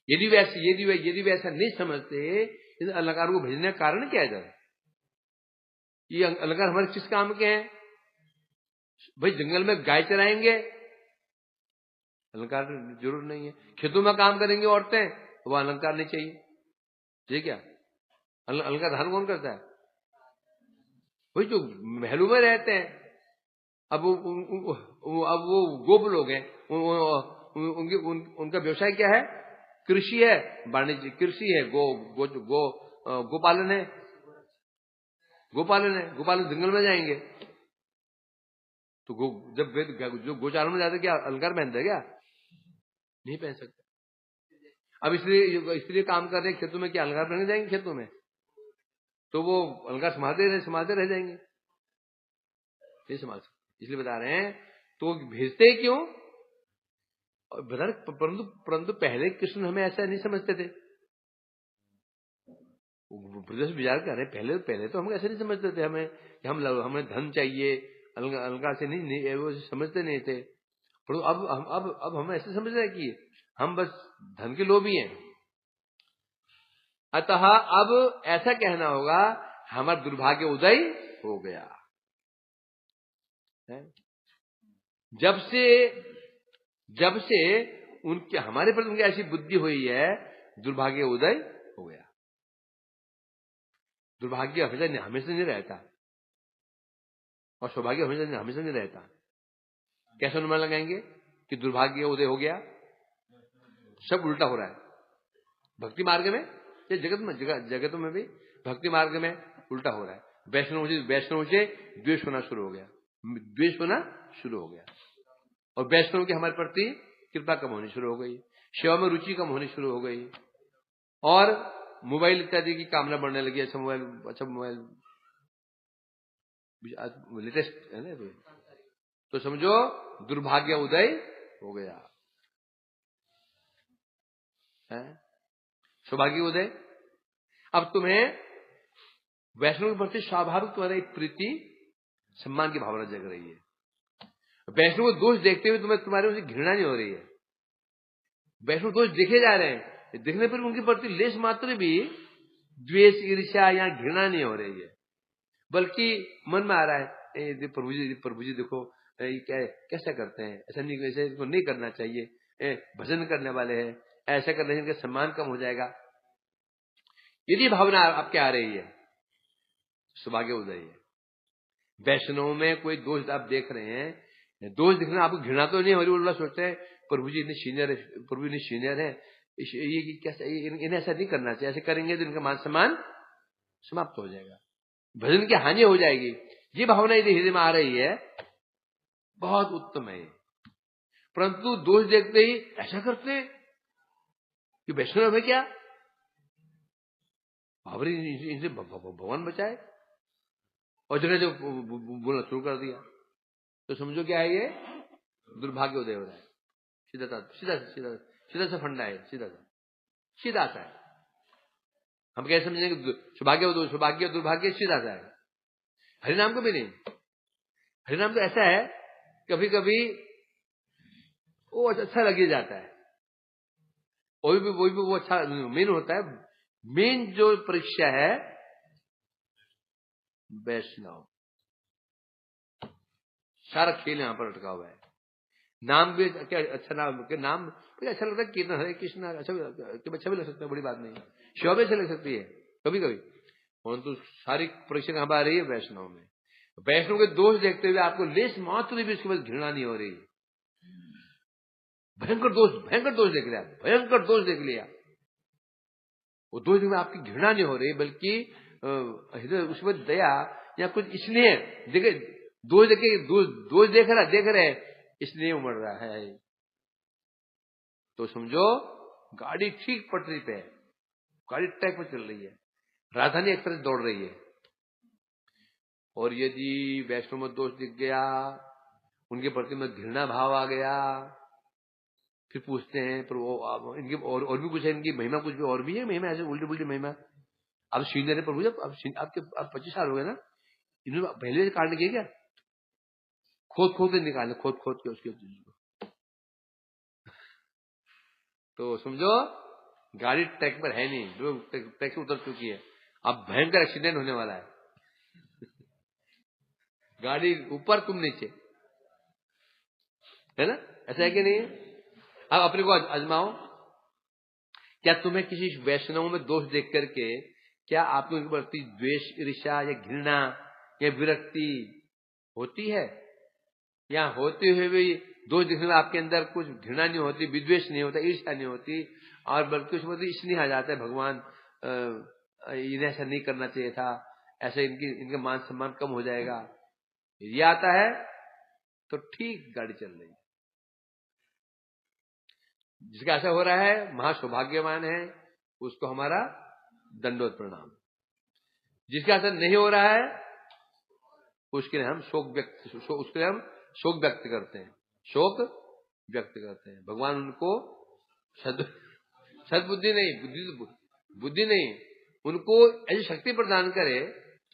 A: यदि वे ऐसा नहीं समझते, इस अलंकार को भेजने का कारण क्या है? ये अलंकार हमारे किस काम के हैं? भाई जंगल में गाय चराएंगे, अलंकार जरूर नहीं है। खेतों में काम करेंगे औरतें, वो अलंकार नहीं चाहिए, ठीक है? अलंकार धारण कौन करता है? वही जो महलों में रहते हैं। अब वो गोप लोग हैं, उनका व्यवसाय क्या है? कृषि है, वाणिज्य कृषि है, गोपालन है, गोपालन जंगल में जाएंगे तो जब गोचारण में जाते क्या अलंकार पहनते क्या? नहीं पहन सकते। अब इसलिए काम कर रहे हैं खेतों में, क्या अलंकार पहन जाएंगे खेतों में? तो वो अलंकार संभालते रह जाएंगे, नहीं संभाल सकते। इसलिए बता रहे हैं, तो भेजते क्यों? परंतु पहले कृष्ण हमें ऐसा नहीं समझते थे। विचार कर रहे पहले तो हम ऐसे नहीं समझते थे हमें कि हमें धन चाहिए, अलंकार से नहीं वो समझते नहीं थे। परंतु अब हम ऐसे समझ रहे हैं कि हम बस धन के लोभी हैं। अतः अब ऐसा कहना होगा, हमारा दुर्भाग्य उदय हो गया है। जब से उनके हमारे प्रति उनकी ऐसी बुद्धि हुई है, दुर्भाग्य उदय हो गया। दुर्भाग्य हमेशा नहीं रहता, और सौभाग्य हमेशा नहीं रहता। कैसे अनुमान लगाएंगे कि दुर्भाग्य उदय हो गया? सब उल्टा हो रहा है भक्ति मार्ग में, ये जगत में भी भक्ति मार्ग में उल्टा हो रहा है। वैष्णव से द्वेष होना शुरू हो गया, और वैष्णव की हमारे प्रति कृपा कम होनी शुरू हो गई, सेवा में रुचि कम होनी शुरू हो गई, और मोबाइल इत्यादि की कामना बढ़ने लगी, अच्छा मोबाइल लेटेस्ट है ना, तो समझो दुर्भाग्य उदय हो गया है, सौभाग्य उदय। अब तुम्हें वैष्णव के प्रति स्वाभाविक तुम्हारा एक प्रीति सम्मान की भावना जग रही है। वैष्णव को दोष देखते हुए तुम्हारे उनसे घृणा नहीं हो रही है। वैष्णव दोष देखे जा रहे हैं, देखने पर उनके प्रति लेश मात्र भी द्वेष, ईर्ष्या या घृणा नहीं हो रही है, बल्कि मन में आ रहा है प्रभु जी देखो ये कैसा करते हैं, ऐसा नहीं, ऐसे इनको नहीं करना चाहिए, भजन करने वाले हैं, ऐसा करने से इनका सम्मान कम हो जाएगा। यदि भावना आपके आ रही है, सौभाग्य उदय है। वैष्णव में कोई दोष आप देख रहे हैं, दोष दिखना आपको घृणा तो नहीं हो रही, उल्टा सोचते हैं प्रभु जी इतने सीनियर है, प्रभु जी सीनियर है, ये कैसे, इन्हें ऐसा नहीं करना चाहिए, ऐसे करेंगे तो इनका मान सम्मान समाप्त हो जाएगा, भजन की हानि हो जाएगी। ये भावना यदि हृदय में आ रही है, बहुत उत्तम है। परंतु दोष देखते ही ऐसा करते हैं कि वैष्णव है क्या, भावरी इनसे भगवान बचाए, और जगह जो बोलना शुरू कर दिया, तो समझो क्या है, ये दुर्भाग्य उदय हो रहा है। सीधा सा फंडा है, सीधा सा है। हम कैसे समझेंगे सौभाग्य दुर्भाग्य सीधा सा है। हरिनाम को भी नहीं, हरिनाम तो ऐसा है कभी कभी वो अच्छा लगे जाता है, वही भी वो अच्छा मेन होता है। मेन जो परीक्षा है वैष्णव, सारा खेल यहां पर अटका हुआ है। नाम भी क्या अच्छा, नाम अच्छा लगता है, कीर्तन हरे कृष्ण अच्छा भी लग सकता है, बड़ी बात नहीं, शिवा भी अच्छा लग सकती है कभी कभी, परंतु सारी परीक्षा कहां पर आ रही है, वैष्णव में। वैष्णव के दोष देखते हुए आपको लेस मात्र भी इसके बाद घृणा नहीं हो रही। भयंकर दोष देख लिया, भयंकर दोष देख लिया, वो दोष में आपकी घृणा नहीं हो रही, बल्कि हृदय उसमें दया या कुछ इसलिए देखे, दोष देख रहे इसलिए उमड़ रहा है। तो समझो गाड़ी ठीक पटरी पे है, गाड़ी ट्रैक पे चल रही है, राजधानी एक्सप्रेस दौड़ रही है, और यदि वैष्णव में दोष दिख गया, उनके प्रति में घृणा भाव आ गया, फिर पूछते हैं प्रभु इनकी और भी कुछ है, इनकी महिमा कुछ भी और भी है, महिमा ऐसे उल्टी महिमा। अब सीनियर है प्रभु, जब आपके 25 साल हो गए ना, इन्होंने पहले से कांड किए क्या, खोद के निकाले, खोद के उसके तो समझो गाड़ी ट्रैक पर है नहीं, जो ट्रैक से उतर चुकी है, अब भयंकर एक्सीडेंट होने वाला है, गाड़ी ऊपर तुम नीचे, है ना, ऐसा है कि नहीं? अब अपने को आजमाओ, क्या तुम्हें किसी वैष्णव में दोष देख करके क्या आपको उनके प्रति द्वेष, ईर्ष्या या घृणा या विरक्ति होती है? या होते हुए भी दोष दिखने में आपके अंदर कुछ घृणा नहीं होती, विद्वेष नहीं होता, ईर्ष्या नहीं होती, और बल्कि उसमें स्नेह आ जाता है, भगवान इन्हें ऐसा नहीं करना चाहिए था, ऐसे इनका मान सम्मान कम हो जाएगा, ये आता है तो ठीक गाड़ी चल रही है। जिसका ऐसा हो रहा है महासौभाग्यवान है, उसको हमारा दंडोत प्रणाम। जिसका ऐसा नहीं हो रहा है उसके लिए हम शोक व्यक्त करते हैं, भगवान उनको सद्बुद्धि नहीं, बुद्धि नहीं, उनको ऐसी शक्ति प्रदान करे,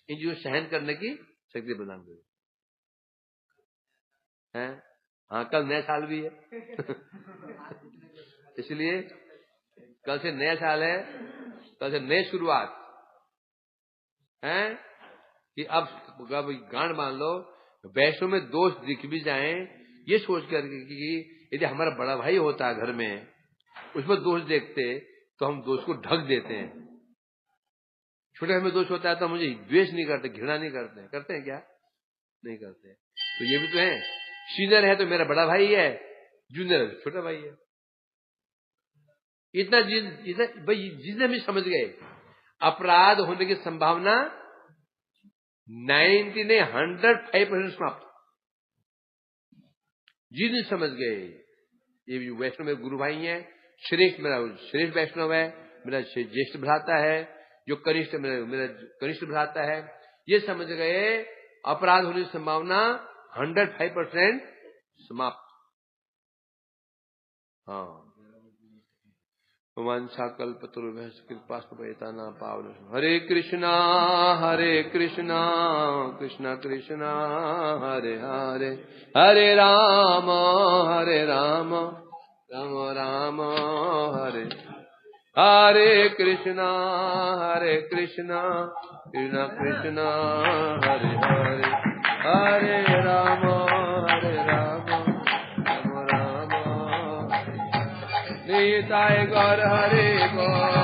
A: इन चीजों सहन करने की शक्ति प्रदान करे। हैं? हाँ, कल नया साल भी है इसलिए कल से नया साल है, कल से नई शुरुआत है कि अब गांड मान लो, वैष्णव में दोष दिख भी जाएं, ये सोच कर कि यदि हमारा बड़ा भाई होता है घर में, उसमें दोष देखते तो हम दोष को ढक देते हैं। छोटे में दोष होता है तो मुझे द्वेष नहीं करते, घृणा नहीं करते हैं क्या? नहीं करते। तो ये भी तो है, सीनियर है तो मेरा बड़ा भाई है, जूनियर है छोटा भाई है। इतना जिसने भी समझ गए अपराध होने की संभावना 105% समाप्त। जिन समझ गए ये वैष्णव में गुरु भाई हैं, श्रेष्ठ मेरा श्रेष्ठ वैष्णव है, मेरा ज्येष्ठ भ्राता है, जो कनिष्ठ मेरा कनिष्ठ भ्राता है, ये समझ गए अपराध होने की संभावना 105% समाप्त। हाँ, वंशा कल्पतरुभ्यश्च कृपास्तुभयताना पावन। हरे कृष्णा कृष्णा कृष्णा हरे हरे, हरे राम राम राम हरे हरे कृष्णा कृष्णा कृष्णा हरे हरे, हरे राम राम राम। निताय गौर हरे गौर।